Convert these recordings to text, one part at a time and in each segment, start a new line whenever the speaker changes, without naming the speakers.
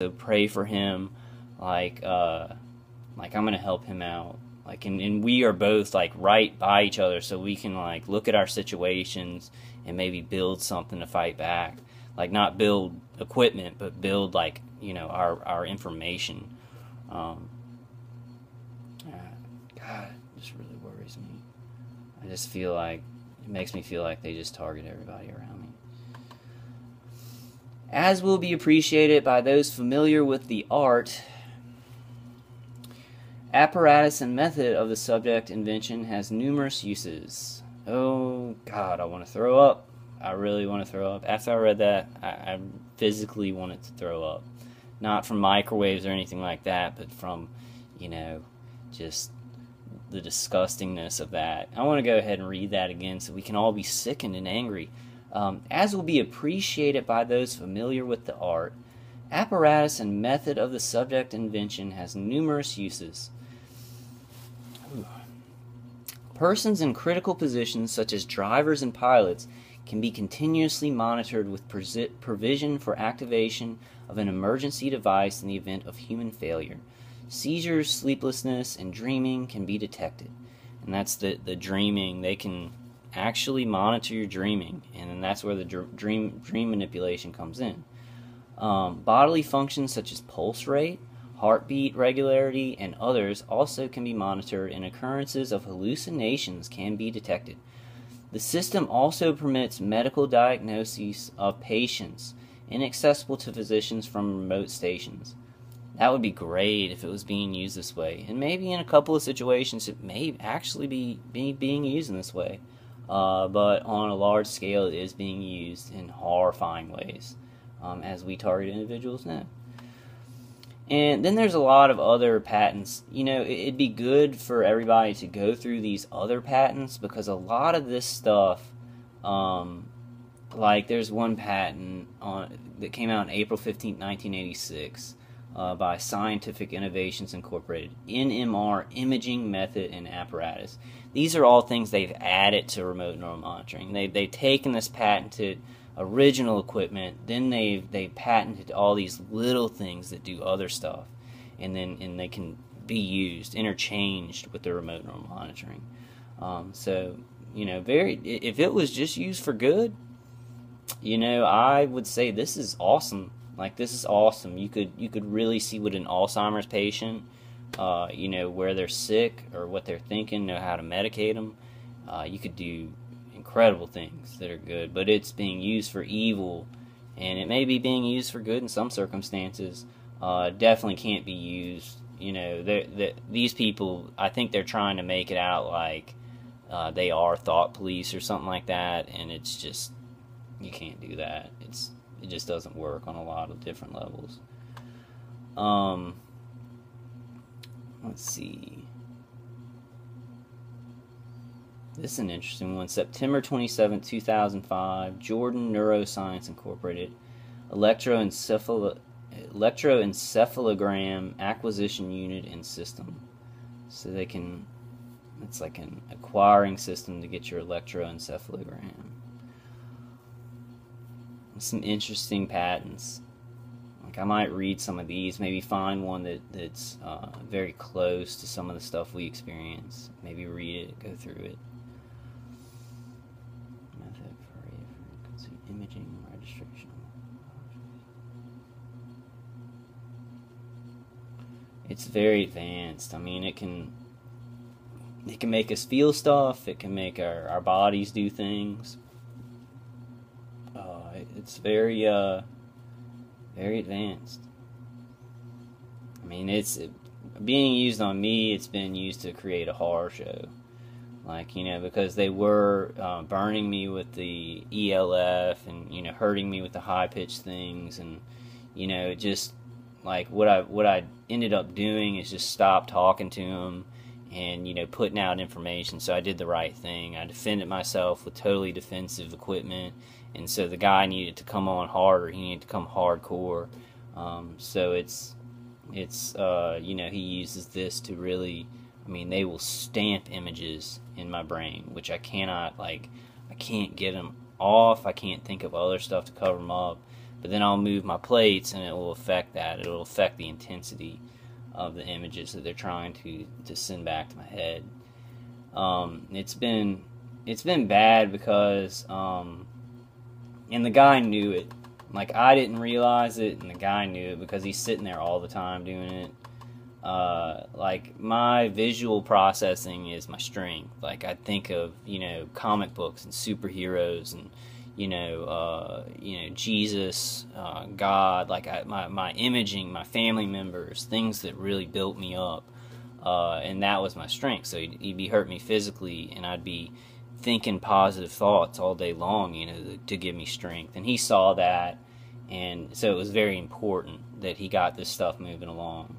So pray for him, like I'm gonna help him out. Like, and we are both like right by each other, so we can like look at our situations and maybe build something to fight back. Like, not build equipment, but build, like, our information. Um, God, it just really worries me. I just feel like it makes me feel like they just target everybody around me. As will be appreciated by those familiar with the art, apparatus and method of the subject invention has numerous uses. Oh, God, I want to throw up. I really want to throw up. After I read that, I physically wanted to throw up. Not from microwaves or anything like that, but from, just the disgustingness of that. I want to go ahead and read that again so we can all be sickened and angry. As will be appreciated by those familiar with the art, apparatus and method of the subject invention has numerous uses. Persons in critical positions, such as drivers and pilots, can be continuously monitored with provision for activation of an emergency device in the event of human failure. Seizures, sleeplessness, and dreaming can be detected. And that's the dreaming. They can actually monitor your dreaming, and then that's where the dream manipulation comes in. Bodily functions such as pulse rate, heartbeat regularity, and others also can be monitored, and occurrences of hallucinations can be detected. The system also permits medical diagnoses of patients inaccessible to physicians from remote stations. That would be great if it was being used this way. And maybe in a couple of situations it may actually be being used in this way. But on a large scale it is being used in horrifying ways, as we target individuals now. And then there's a lot of other patents. It'd be good for everybody to go through these other patents, because a lot of this stuff, like there's one patent that came out on April 15, 1986, by Scientific Innovations Incorporated, NMR, imaging method and apparatus. These are all things they've added to remote neural monitoring. They've taken this patented original equipment, then they've patented all these little things that do other stuff, and they can be used, interchanged with the remote neural monitoring. If it was just used for good, I would say this is awesome. Like, this is awesome. You could really see what an Alzheimer's patient, where they're sick or what they're thinking, know how to medicate them. You could do incredible things that are good, but it's being used for evil, and it may be being used for good in some circumstances. Definitely can't be used. These people, I think they're trying to make it out like they are thought police or something like that, and it's just, you can't do that. It just doesn't work on a lot of different levels. Let's see. This is an interesting one. September 27, 2005, Jordan Neuroscience Incorporated, electroencephalogram acquisition unit and system. So it's like an acquiring system to get your electroencephalogram. Some interesting patents. Like, I might read some of these, maybe find one that's very close to some of the stuff we experience. Maybe read it, go through it. Method for imaging registration. It's very advanced. I mean, it can make us feel stuff. It can make our bodies do things. It's very advanced. I mean, it's being used on me. It's been used to create a horror show, like, because they were burning me with the ELF and hurting me with the high pitched things, and it just, like, what I ended up doing is just stop talking to them and putting out information. So I did the right thing. I defended myself with totally defensive equipment. And so the guy needed to come on harder. He needed to come hardcore. So he uses this to really, they will stamp images in my brain, which I can't get them off. I can't think of other stuff to cover them up. but then I'll move my plates and it will affect that. It'll affect the intensity of the images that they're trying to send back to my head. It's been bad because and the guy knew it. Like, I didn't realize it, and the guy knew it because he's sitting there all the time doing it. Like, my visual processing is my strength. Like, I think of, comic books and superheroes and, Jesus, God, like, my imaging, my family members, things that really built me up. And that was my strength. So he'd be hurting me physically, and I'd be thinking positive thoughts all day long, to give me strength. And he saw that, and so it was very important that he got this stuff moving along,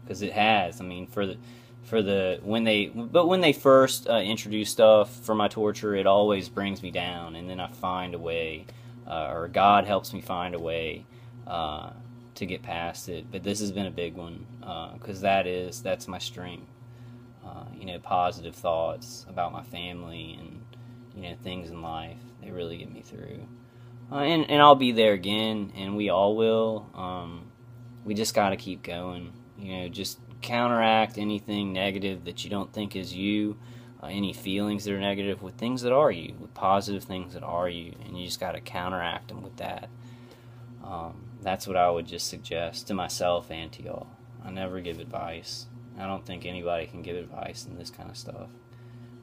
because it has. I mean, when they first introduce stuff for my torture, it always brings me down, and then I find a way, or God helps me find a way to get past it. But this has been a big one, because that's my strength. Positive thoughts about my family and, things in life. They really get me through. And I'll be there again, and we all will. We just got to keep going. Just counteract anything negative that you don't think is you, any feelings that are negative, with things that are you, with positive things that are you, and you just got to counteract them with that. That's what I would just suggest to myself and to y'all. I never give advice. I don't think anybody can give advice in this kind of stuff.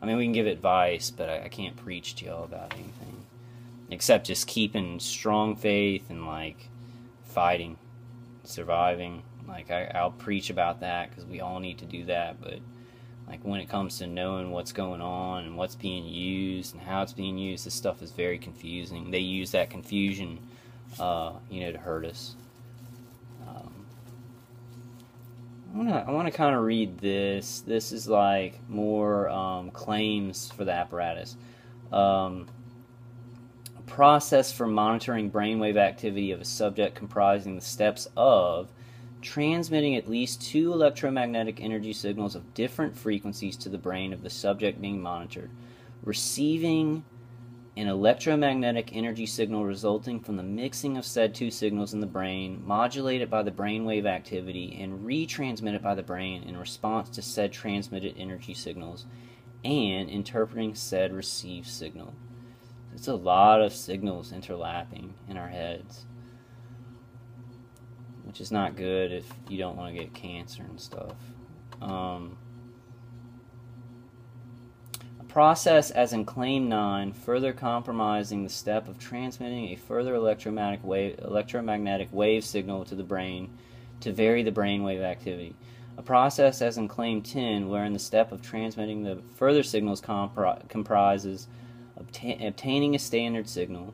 I mean, we can give advice, but I can't preach to y'all about anything. Except just keeping strong faith and, like, fighting, surviving. Like, I'll preach about that because we all need to do that. But, like, when it comes to knowing what's going on and what's being used and how it's being used, this stuff is very confusing. They use that confusion, to hurt us. I want to kind of read this. This is like more claims for the apparatus. A process for monitoring brainwave activity of a subject comprising the steps of transmitting at least 2 electromagnetic energy signals of different frequencies to the brain of the subject being monitored, receiving an electromagnetic energy signal resulting from the mixing of said 2 signals in the brain, modulated by the brainwave activity, and retransmitted by the brain in response to said transmitted energy signals, and interpreting said received signal. It's a lot of signals interlapping in our heads, which is not good if you don't want to get cancer and stuff. Process as in Claim 9, further compromising the step of transmitting a further electromagnetic wave signal to the brain to vary the brainwave activity. A process as in Claim 10, wherein the step of transmitting the further signals comprises obtaining a standard signal,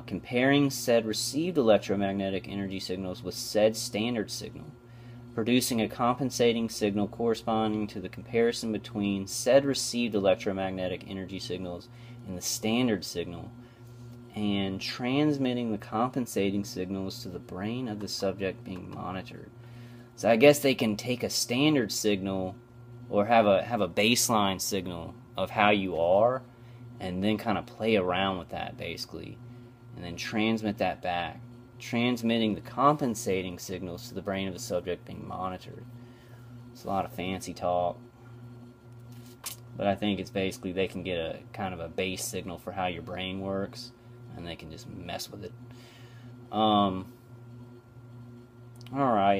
comparing said received electromagnetic energy signals with said standard signal, producing a compensating signal corresponding to the comparison between said received electromagnetic energy signals and the standard signal, and transmitting the compensating signals to the brain of the subject being monitored. So I guess they can take a standard signal or have a baseline signal of how you are, and then kind of play around with that basically, and then transmit that back, transmitting the compensating signals to the brain of the subject being monitored. It's a lot of fancy talk, but I think it's basically they can get a kind of a base signal for how your brain works, and they can just mess with it. Alright,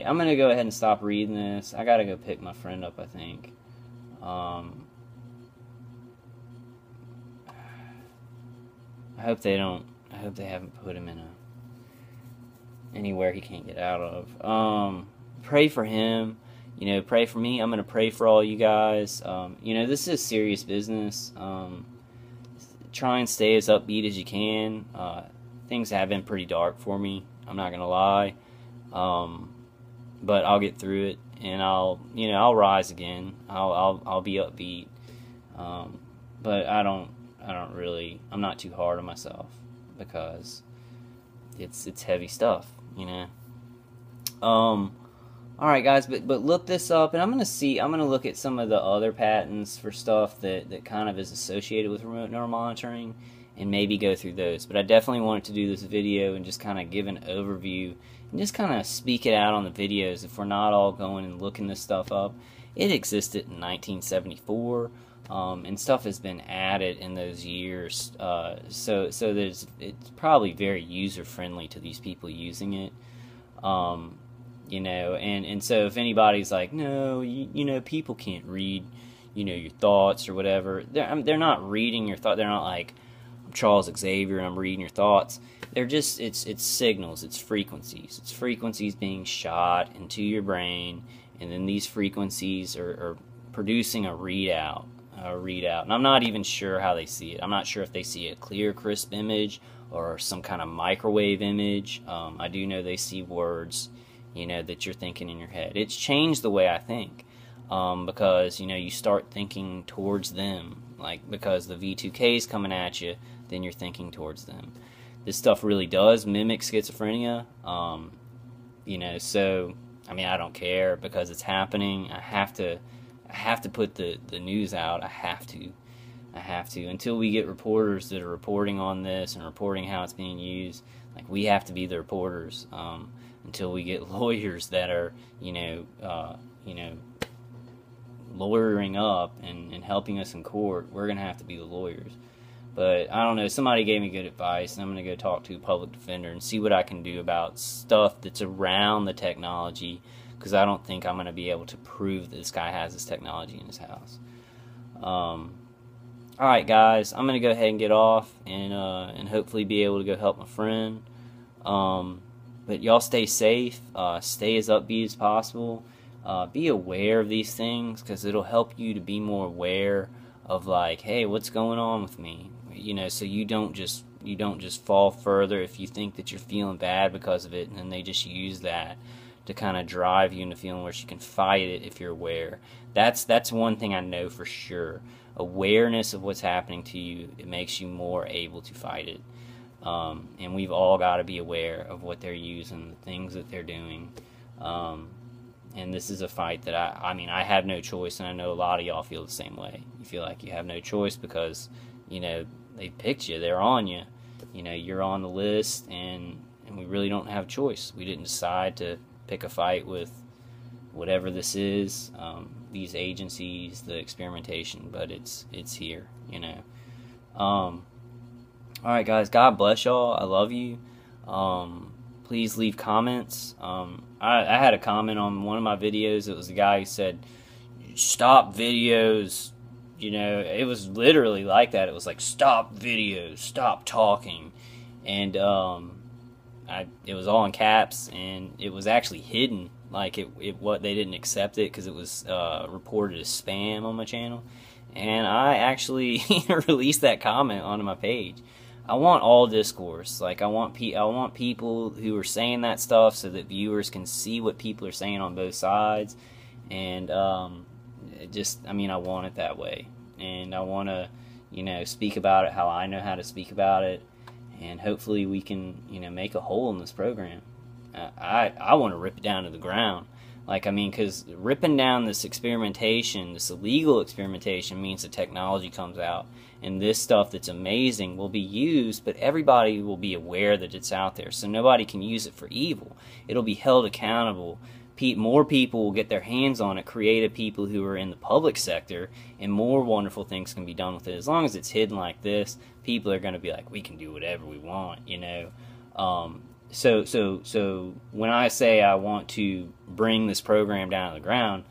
I'm going to go ahead and stop reading this. I got to go pick my friend up, I think. I hope they haven't put him in anywhere he can't get out of. Pray for him. Pray for me. I'm going to pray for all you guys. This is serious business. Try and stay as upbeat as you can. Things have been pretty dark for me. I'm not going to lie. But I'll get through it, and I'll rise again. I'll be upbeat. But I'm not too hard on myself, because it's heavy stuff, Alright guys, but look this up, and I'm gonna look at some of the other patents for stuff that kind of is associated with remote neural monitoring, and maybe go through those. But I definitely wanted to do this video and just kind of give an overview and just kind of speak it out on the videos. If we're not all going and looking this stuff up, it existed in 1974, and stuff has been added in those years. So it's probably very user friendly to these people using it. You know, and so if anybody's like, no, you know, people can't read, you know, your thoughts or whatever, they're not reading your thought. They're not like, I'm Charles Xavier and I'm reading your thoughts. They're just, it's signals, it's frequencies being shot into your brain, and then these frequencies are producing a readout. And I'm not even sure how they see it. I'm not sure if they see a clear, crisp image or some kind of microwave image. I do know they see words, you know, that you're thinking in your head. It's changed the way I think, because, you know, you start thinking towards them, like, because the V2K is coming at you, then you're thinking towards them. This stuff really does mimic schizophrenia, you know, so, I mean, I don't care, because it's happening. I have to put the news out. I have to, until we get reporters that are reporting on this and reporting how it's being used. Like, we have to be the reporters, until we get lawyers that are, you know, lawyering up and helping us in court. We're gonna have to be the lawyers. But I don't know, somebody gave me good advice, and I'm gonna go talk to a public defender and see what I can do about stuff that's around the technology, because I don't think I'm gonna be able to prove that this guy has this technology in his house. Alright guys, I'm gonna go ahead and get off and hopefully be able to go help my friend. But y'all stay safe, stay as upbeat as possible, be aware of these things, because it'll help you to be more aware of, like, hey, what's going on with me, you know, so you don't just fall further if you think that you're feeling bad because of it, and then they just use that to kind of drive you into feeling worse. You can fight it if you're aware. That's one thing I know for sure. Awareness of what's happening to you, it makes you more able to fight it. And we've all got to be aware of what they're using, the things that they're doing. And this is a fight that I mean, I have no choice, and I know a lot of y'all feel the same way. You feel like you have no choice because, you know, they picked you, they're on you. You know, you're on the list, and we really don't have a choice. We didn't decide to pick a fight with whatever this is, these agencies, the experimentation, but it's here, you know. Alright guys, God bless y'all. I love you. Please leave comments. I had a comment on one of my videos. It was a guy who said, stop videos. You know, it was literally like that. It was like, stop videos, stop talking. And it was all in caps, and it was actually hidden. Like, what they didn't accept it because it was reported as spam on my channel. And I actually released that comment onto my page. I want all discourse. Like, I want people who are saying that stuff so that viewers can see what people are saying on both sides. And I want it that way. And I want to, you know, speak about it how I know how to speak about it. And hopefully we can, you know, make a hole in this program. I want to rip it down to the ground. Like, I mean, because ripping down this experimentation, this illegal experimentation, means the technology comes out. And this stuff that's amazing will be used, but everybody will be aware that it's out there. So nobody can use it for evil. It'll be held accountable. More people will get their hands on it, creative people who are in the public sector, and more wonderful things can be done with it. As long as it's hidden like this, people are going to be like, we can do whatever we want, you know. So when I say I want to bring this program down to the ground,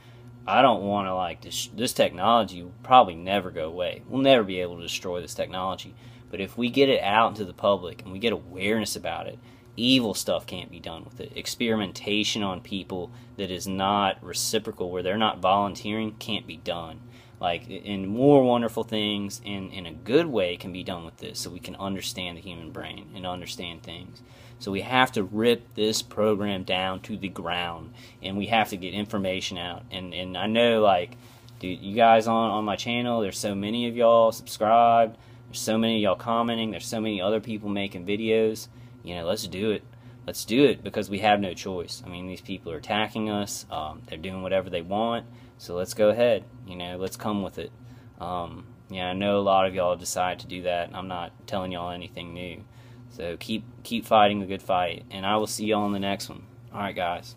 I don't want to, like, this technology will probably never go away. We'll never be able to destroy this technology. But if we get it out into the public and we get awareness about it, evil stuff can't be done with it. Experimentation on people that is not reciprocal, where they're not volunteering, can't be done. Like, and more wonderful things in a good way can be done with this, so we can understand the human brain and understand things. So we have to rip this program down to the ground, and we have to get information out. And I know, like, dude, you guys on my channel, there's so many of y'all subscribed, there's so many of y'all commenting, there's so many other people making videos. You know, let's do it. Let's do it, because we have no choice. I mean, these people are attacking us. They're doing whatever they want. So let's go ahead. You know, let's come with it. Yeah, I know a lot of y'all decide to do that. I'm not telling y'all anything new. So keep fighting the good fight, and I will see y'all in the next one. All right, guys.